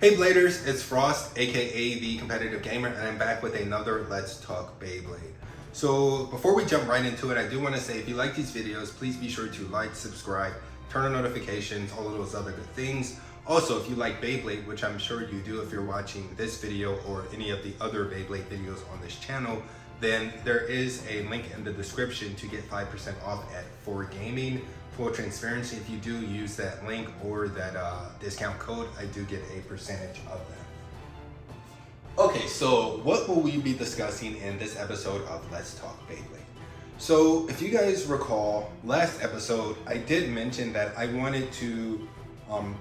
Hey Bladers, it's Frost, aka the Competitive Gamer, and I'm back with another Let's Talk Beyblade. So before we jump right into it, I do want to say if you like these videos, please be sure to like, subscribe, turn on notifications, all of those other good things. Also, if you like Beyblade, which I'm sure you do if you're watching this video or any of the other Beyblade videos on this channel, then there is a link in the description to get 5% off at 4Gaming. Full transparency, if you do use that link or that discount code, I do get a percentage of that. Okay, so what will we be discussing in this episode of Let's Talk Beyblade? So if you guys recall, last episode, I did mention that I wanted to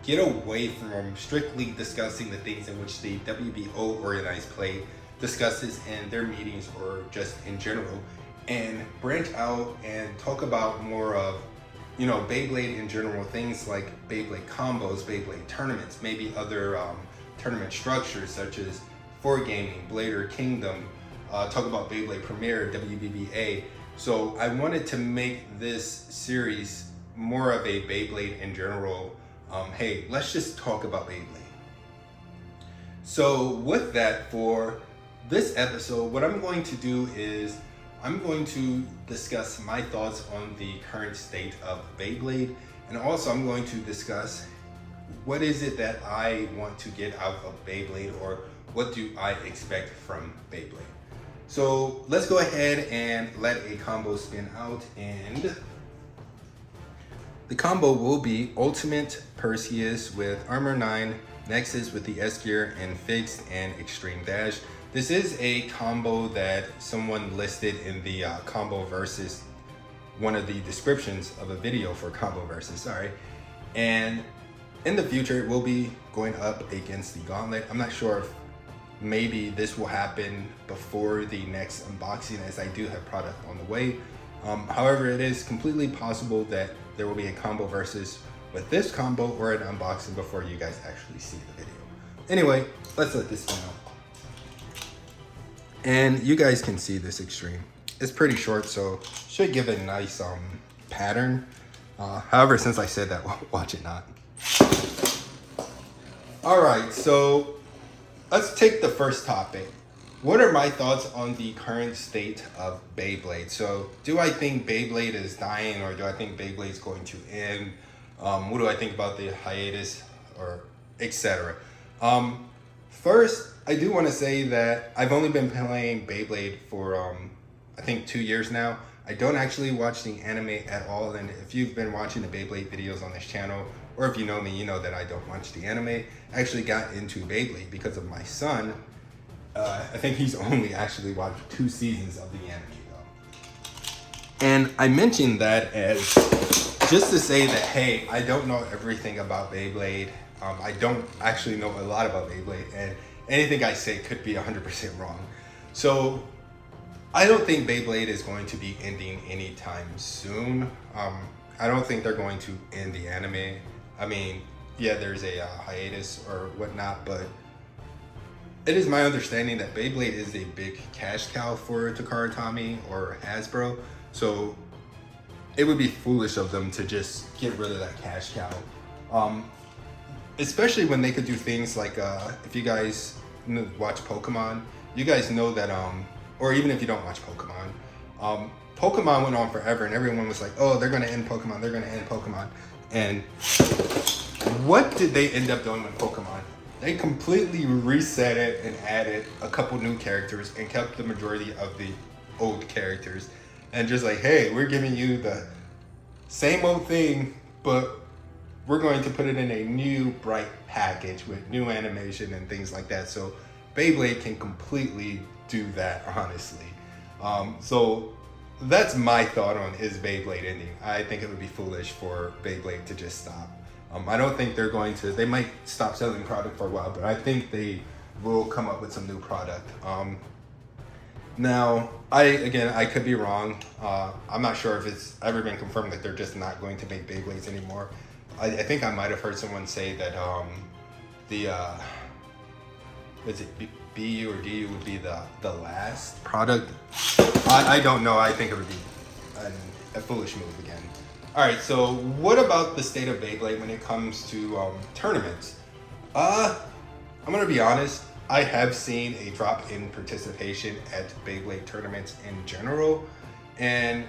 get away from strictly discussing the things in which the WBO organized play discusses in their meetings or just in general, and branch out and talk about more of Beyblade in general, things like Beyblade combos, Beyblade tournaments, maybe other tournament structures such as 4Gaming, Blader Kingdom, talk about Beyblade Premier, WBBA. So I wanted to make this series more of a Beyblade in general. Hey, let's just talk about Beyblade. So with that, for this episode, what I'm going to do is I'm going to discuss my thoughts on the current state of Beyblade, and also I'm going to discuss what is it that I want to get out of Beyblade, or what do I expect from Beyblade. So let's go ahead and let a combo spin out, and the combo will be Ultimate Perseus with Armor 9, Nexus with the S gear, and Fixed and Extreme Dash. This is a combo that someone listed in the combo versus, one of the descriptions of a video for combo versus, sorry. And in the future, it will be going up against the Gauntlet. I'm not sure if maybe this will happen before the next unboxing, as I do have product on the way. However, it is completely possible that there will be a combo versus with this combo or an unboxing before you guys actually see the video. Anyway, let's let this spin out. And you guys can see this extreme. It's pretty short, so should give it a nice pattern. However, since I said that, watch it not. All right, so let's take the first topic. What are my thoughts on the current state of Beyblade? So do I think Beyblade is dying, or do I think Beyblade is going to end? What do I think about the hiatus, or etc.? First, I do want to say that I've only been playing Beyblade for I think 2 years now. I don't actually watch the anime at all, and if you've been watching the Beyblade videos on this channel, or if you know me, you know that I don't watch the anime. I actually got into Beyblade because of my son. I think he's only actually watched 2 seasons of the anime though. And I mentioned that as just to say that, hey, I don't know everything about Beyblade. I don't actually know a lot about Beyblade, and anything I say could be 100% wrong. So I don't think Beyblade is going to be ending anytime soon. I don't think they're going to end the anime. I mean, yeah, there's a hiatus or whatnot, but it is my understanding that Beyblade is a big cash cow for Takara Tomy or Hasbro. So it would be foolish of them to just get rid of that cash cow. Especially when they could do things like, if you guys watch Pokemon, you guys know that, or even if you don't watch Pokemon, Pokemon went on forever and everyone was like, oh, they're going to end Pokemon, they're going to end Pokemon. And what did they end up doing with Pokemon? They completely reset it and added a couple new characters and kept the majority of the old characters. And just like, hey, we're giving you the same old thing, but we're going to put it in a new bright package with new animation and things like that. So Beyblade can completely do that, honestly. So that's my thought on is Beyblade ending. I think it would be foolish for Beyblade to just stop. I don't think they're going to, they might stop selling product for a while, but I think they will come up with some new product. Now, I could be wrong. I'm not sure if it's ever been confirmed that they're just not going to make Beyblades anymore. I think I might have heard someone say that is it BU or DU would be the last product. I don't know. I think it would be a foolish move again. All right, so what about the state of Beyblade when it comes to tournaments? I'm gonna be honest, I have seen a drop in participation at Beyblade tournaments in general. And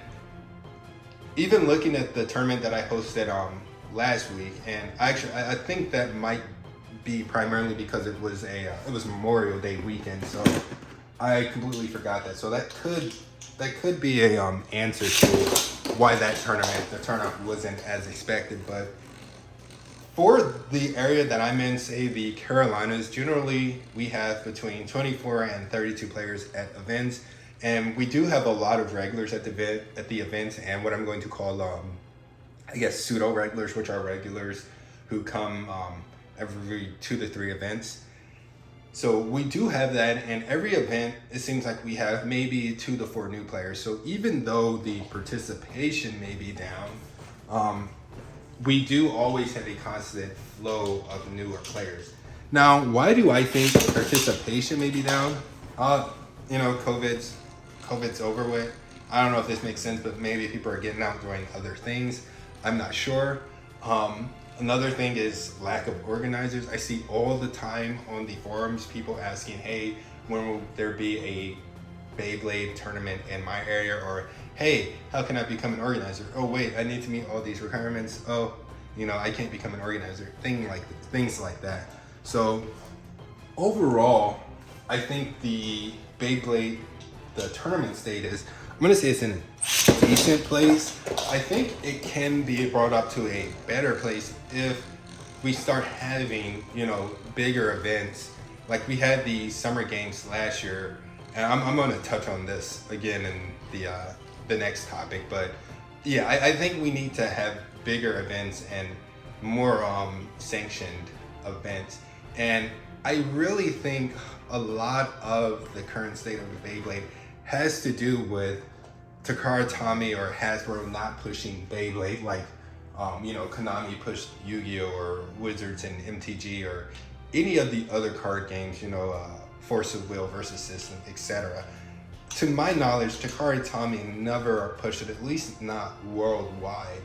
even looking at the tournament that I hosted last week, and actually I think that might be primarily because it was Memorial Day weekend, so I completely forgot that. So that could be a answer to why the turnout wasn't as expected. But for the area that I'm in, say the Carolinas, generally we have between 24 and 32 players at events, and we do have a lot of regulars at the events, and what I'm going to call I guess pseudo regulars, which are regulars who come every 2 to 3 events. So we do have that, and every event it seems like we have maybe 2 to 4 new players. So even though the participation may be down, we do always have a constant flow of newer players. Now, why do I think participation may be down? COVID's over with. I don't know if this makes sense, but maybe people are getting out doing other things. I'm not sure. Another thing is lack of organizers. I see all the time on the forums people asking, hey, when will there be a Beyblade tournament in my area? Or, hey, how can I become an organizer? Oh, wait, I need to meet all these requirements. Oh, I can't become an organizer. Things like that. So overall, I think the Beyblade, the tournament status, I'm gonna say it's in a decent place. I think it can be brought up to a better place if we start having, bigger events. Like we had the summer games last year, and I'm gonna touch on this again in the next topic. But yeah, I think we need to have bigger events and more sanctioned events. And I really think a lot of the current state of the Beyblade has to do with Takara Tomy or Hasbro not pushing Beyblade like Konami pushed Yu-Gi-Oh! Or Wizards and MTG or any of the other card games, Force of Will versus System, etc. To my knowledge, Takara Tomy never pushed it, at least not worldwide,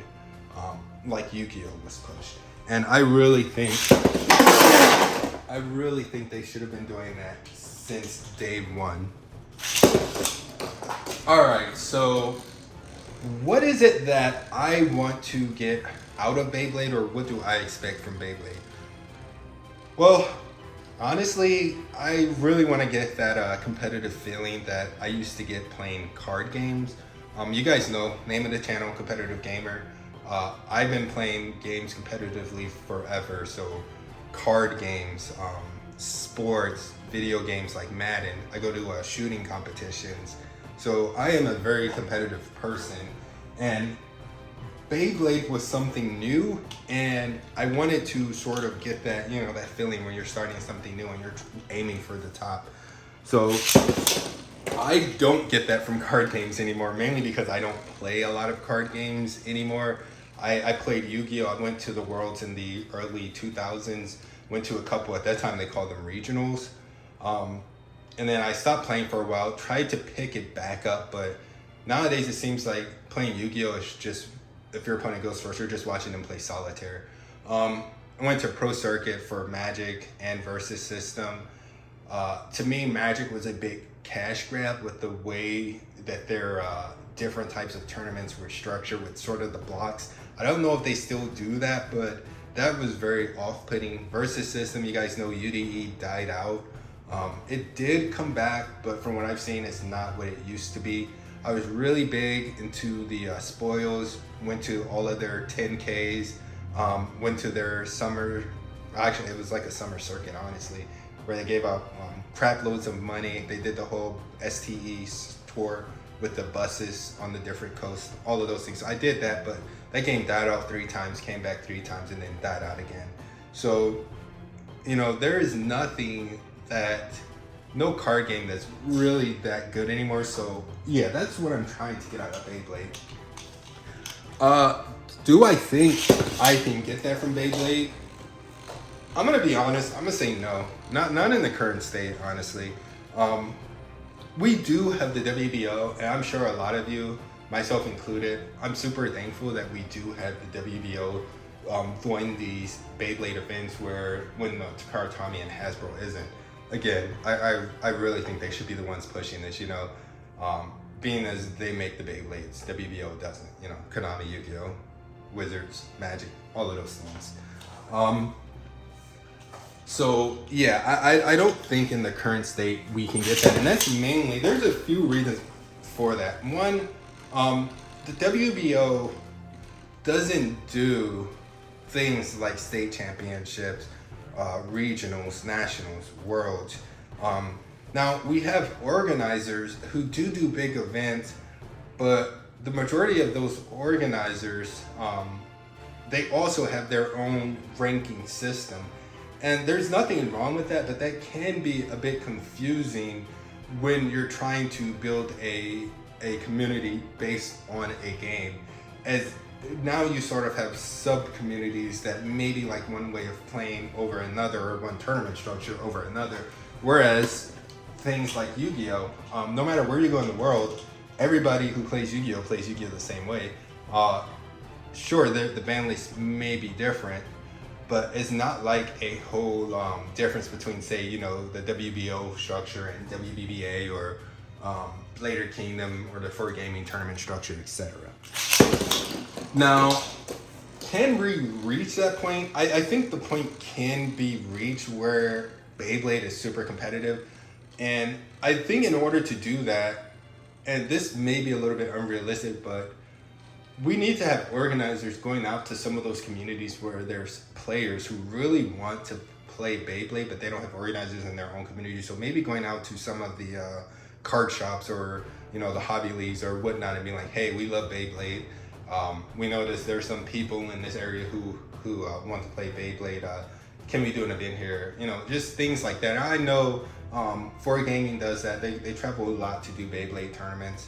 like Yu-Gi-Oh! Was pushed. And I really think they should have been doing that since day one. Alright, so what is it that I want to get out of Beyblade, or what do I expect from Beyblade? Well, honestly, I really want to get that competitive feeling that I used to get playing card games. You guys know, name of the channel, Competitive Gamer. I've been playing games competitively forever, so card games, sports, video games like Madden. I go to shooting competitions. So I am a very competitive person, and Beyblade was something new, and I wanted to sort of get that, that feeling when you're starting something new and you're aiming for the top. So I don't get that from card games anymore, mainly because I don't play a lot of card games anymore. I played Yu-Gi-Oh! I went to the Worlds in the early 2000s, went to a couple, at that time they called them regionals. And then I stopped playing for a while, tried to pick it back up, but nowadays it seems like playing Yu-Gi-Oh! Is just, if your opponent goes first, you're just watching them play solitaire. I went to Pro Circuit for Magic and Versus System. To me, Magic was a big cash grab with the way that their different types of tournaments were structured with sort of the blocks. I don't know if they still do that, but that was very off-putting. Versus System, you guys know UDE died out. It did come back, but from what I've seen, it's not what it used to be. I was really big into the spoils, went to all of their 10Ks, went to their summer, actually it was like a summer circuit, honestly, where they gave out crap loads of money. They did the whole STE tour with the buses on the different coasts, all of those things. So I did that, but that game died out 3 times, came back 3 times, and then died out again. So, there is no card game that's really that good anymore. So yeah, that's what I'm trying to get out of Beyblade. Do I think I can get that from Beyblade? I'm gonna be honest, I'm gonna say no. Not in the current state, honestly. We do have the WBO, and I'm sure a lot of you, myself included, I'm super thankful that we do have the WBO throwing these Beyblade events when Takara Tomy and Hasbro isn't. Again, I really think they should be the ones pushing this, being as they make the Beyblades, WBO doesn't, Konami, Yu-Gi-Oh, Wizards, Magic, all of those things. So yeah, I don't think in the current state we can get that, and that's mainly, there's a few reasons for that. One, the WBO doesn't do things like state championships, regionals, nationals, worlds. Now we have organizers who do big events, but the majority of those organizers, they also have their own ranking system. And there's nothing wrong with that, but that can be a bit confusing when you're trying to build a community based on a game. As now you sort of have sub-communities that maybe like one way of playing over another, or one tournament structure over another. Whereas things like Yu-Gi-Oh, no matter where you go in the world, everybody who plays Yu-Gi-Oh plays Yu-Gi-Oh the same way. Sure, the ban list may be different, but it's not like a whole difference between, say, the WBO structure and WBBA, or Blader Kingdom, or the 4Gaming tournament structure, etc. Now, can we reach that point? I think the point can be reached where Beyblade is super competitive. And I think in order to do that, and this may be a little bit unrealistic, but we need to have organizers going out to some of those communities where there's players who really want to play Beyblade, but they don't have organizers in their own community. So maybe going out to some of the card shops, or the hobby leagues or whatnot, and being like, hey, we love Beyblade. We noticed there's some people in this area who want to play Beyblade. Can we do an event here? Just things like that. I know 4Gaming does that. They travel a lot to do Beyblade tournaments.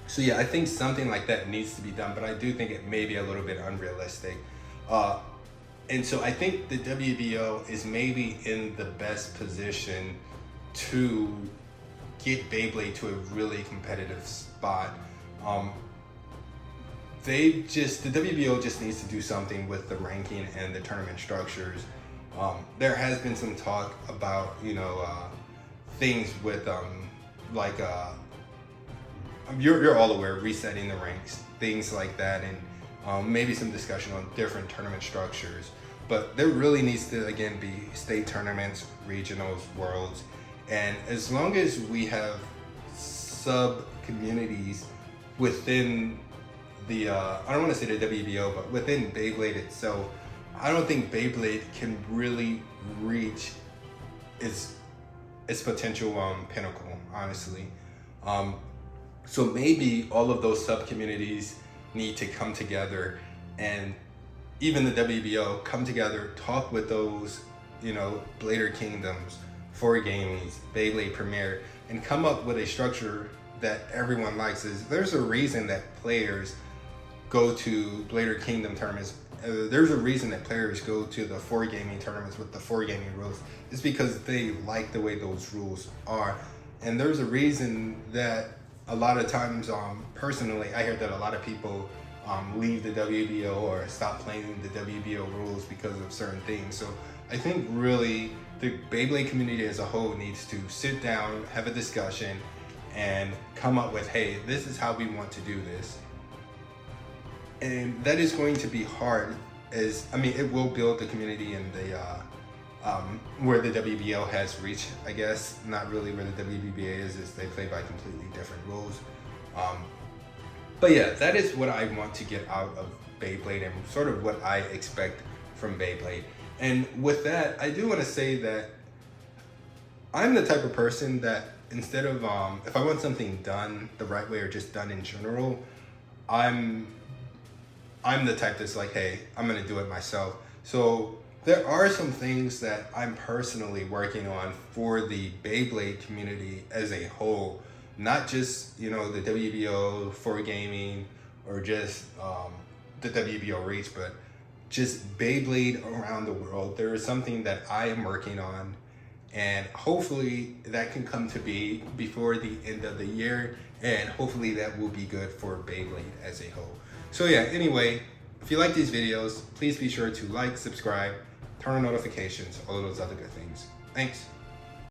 So yeah, I think something like that needs to be done, but I do think it may be a little bit unrealistic. And so I think the WBO is maybe in the best position to get Beyblade to a really competitive spot. The WBO just needs to do something with the ranking and the tournament structures. There has been some talk about, things with you're all aware, resetting the ranks, things like that, and maybe some discussion on different tournament structures. But there really needs to, again, be state tournaments, regionals, worlds, and as long as we have sub-communities within the, I don't want to say the WBO, but within Beyblade itself, I don't think Beyblade can really reach its potential pinnacle, honestly. So maybe all of those sub-communities need to come together, and even the WBO come together, talk with those, Blader Kingdoms, 4Gaming, Beyblade Premier, and come up with a structure that everyone likes. There's a reason that players go to Blader Kingdom tournaments. There's a reason that players go to the 4Gaming tournaments with the 4Gaming rules. It's because they like the way those rules are. And there's a reason that a lot of times, personally, I hear that a lot of people leave the WBO or stop playing the WBO rules because of certain things. So I think really the Beyblade community as a whole needs to sit down, have a discussion, and come up with, hey, this is how we want to do this. And that is going to be hard, it will build the community in the where the WBO has reached, I guess. Not really where the WBBA is they play by completely different rules. But yeah, that is what I want to get out of Beyblade and sort of what I expect from Beyblade. And with that, I do want to say that I'm the type of person that instead of, if I want something done the right way or just done in general, I'm the type that's like, hey, I'm going to do it myself. So there are some things that I'm personally working on for the Beyblade community as a whole, not just, the WBO, 4Gaming, or just the WBO Reach, but just Beyblade around the world. There is something that I am working on, and hopefully that can come to be before the end of the year, and hopefully that will be good for Beyblade as a whole. So yeah, anyway, If you like these videos, please be sure to like, subscribe, turn on notifications, all of those other good things. Thanks.